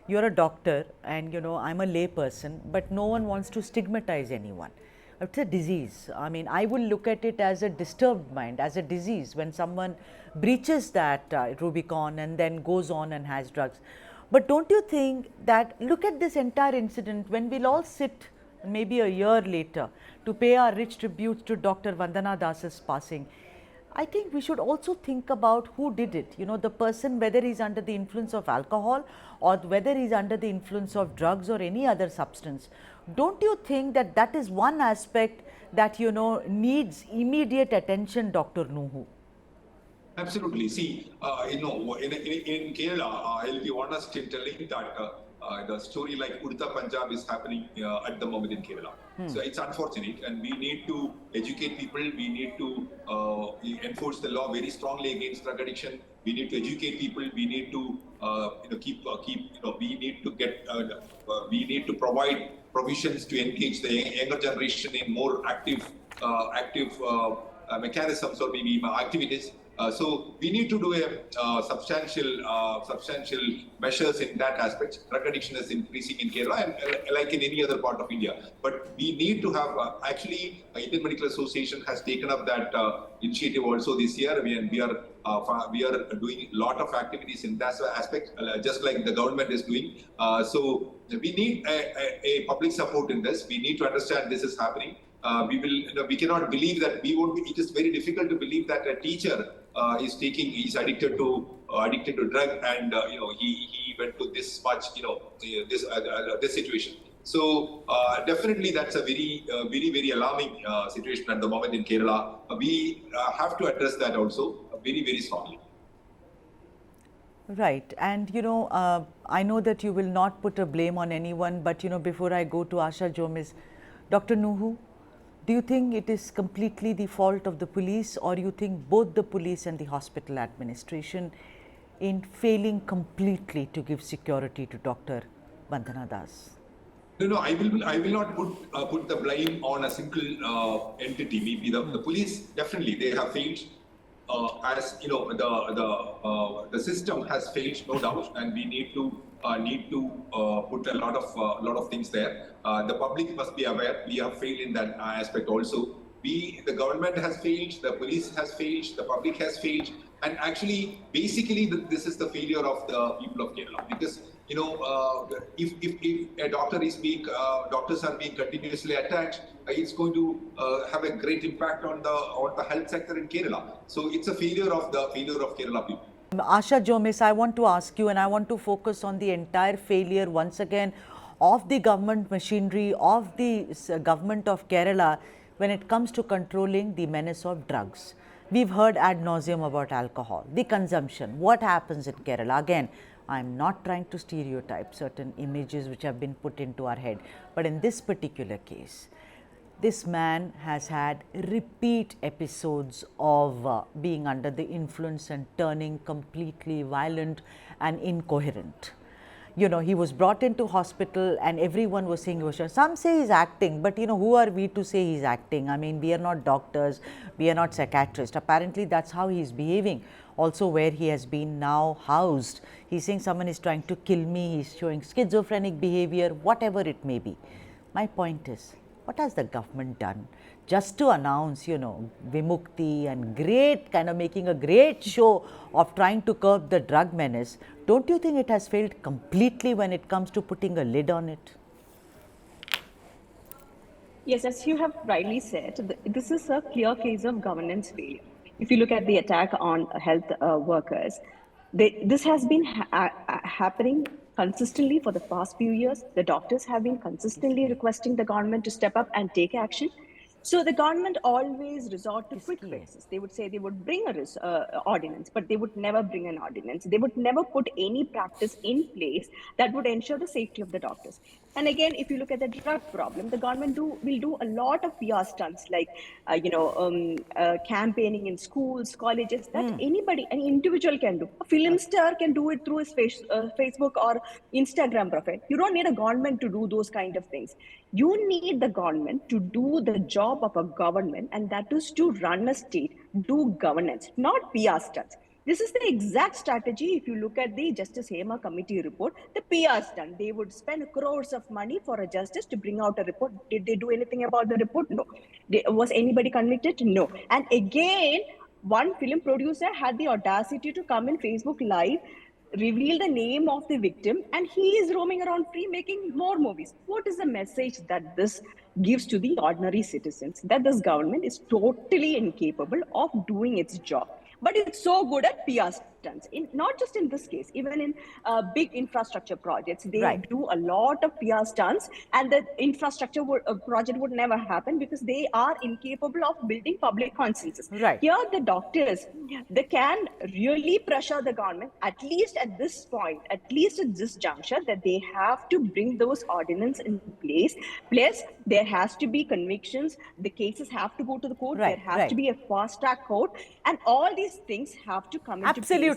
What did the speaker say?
you're a doctor and I'm a lay person, but no one wants to stigmatize anyone. It's a disease. I mean, I will look at it as a disturbed mind, as a disease when someone breaches that Rubicon and then goes on and has drugs. But don't you think that, look at this entire incident, when we'll all sit maybe a year later to pay our rich tributes to Dr. Vandana Das's passing, I think we should also think about who did it. The person, whether he's under the influence of alcohol or whether he's under the influence of drugs or any other substance. Don't you think that that is one aspect that, needs immediate attention, Dr. Noohu? Absolutely. See, in Kerala, I'll be honest in telling that the story like Udta Punjab is happening at the moment in Kerala. So it's unfortunate, and we need to educate people. We need to enforce the law very strongly against drug addiction. We need to educate people. We need to we need to provide provisions to engage the younger generation in more active mechanisms or maybe activities. So we need to do a substantial measures in that aspect. Drug addiction is increasing in Kerala and like in any other part of India. But we need to have actually Indian Medical Association has taken up that initiative also this year. We are doing a lot of activities in that aspect, just like the government is doing. So we need a public support in this. We need to understand this is happening. We cannot believe that it is very difficult to believe that a teacher is addicted to drug and he went to this much this situation. So definitely that's a very alarming situation at the moment in Kerala. We have to address that also very strongly. Right. And I know that you will not put a blame on anyone, but before I go to Asha, Jomis, Dr. Noohu, do you think it is completely the fault of the police, or you think both the police and the hospital administration in failing completely to give security to Dr. Vandana Das? No, I will not put the blame on a single entity. Maybe the police, definitely they have failed. As the system has failed, no doubt, and we need to put a lot of things there. The public must be aware we have failed in that aspect also. The government has failed, the police has failed, the public has failed, and actually, basically, this is the failure of the people of Kerala, because if a doctors are being continuously attacked, it's going to have a great impact on the health sector in Kerala. So it's a failure of Kerala people. Asha, Jomis, I want to ask you, and I want to focus on the entire failure once again of the government machinery, of the government of Kerala when it comes to controlling the menace of drugs. We've heard ad nauseum about alcohol, the consumption, what happens in Kerala. Again, I'm not trying to stereotype certain images which have been put into our head, but in this particular case, this man has had repeat episodes of being under the influence and turning completely violent and incoherent. He was brought into hospital and everyone was saying he was sure. Some say he's acting, but who are we to say he's acting? I mean, we are not doctors, we are not psychiatrists. Apparently, that's how he's behaving. Also, where he has been now housed, he's saying someone is trying to kill me, he's showing schizophrenic behavior, whatever it may be. My point is, what has the government done just to announce, Vimukti and making a great show of trying to curb the drug menace? Don't you think it has failed completely when it comes to putting a lid on it? Yes, as you have rightly said, this is a clear case of governance failure. If you look at the attack on health workers, this has been happening consistently for the past few years. The doctors have been consistently requesting the government to step up and take action. So the government always resort to quick fixes. They would say they would bring a ordinance, but they would never bring an ordinance. They would never put any practice in place that would ensure the safety of the doctors. And again, if you look at the drug problem, the government will do a lot of PR stunts like, campaigning in schools, colleges, that any individual can do. A film star can do it through his Facebook or Instagram profile. You don't need a government to do those kind of things. You need the government to do the job of a government, and that is to run a state, do governance, not PR stunts. This is the exact strategy. If you look at the Justice Hema committee report, the PR's done. They would spend crores of money for a justice to bring out a report. Did they do anything about the report? No. Was anybody convicted? No. And again, one film producer had the audacity to come in Facebook Live, reveal the name of the victim, and he is roaming around free making more movies. What is the message that this gives to the ordinary citizens? That this government is totally incapable of doing its job. But it's so good at PR stunts. Not just in this case, even in big infrastructure projects, they do a lot of PR stunts, and the infrastructure project would never happen because they are incapable of building public consensus. Right. Here, the doctors, they can really pressure the government, at least at this point, at least at this juncture, that they have to bring those ordinances in place. Plus, there has to be convictions. The cases have to go to the court. There has to be a fast-track court, and all these things have to come into place.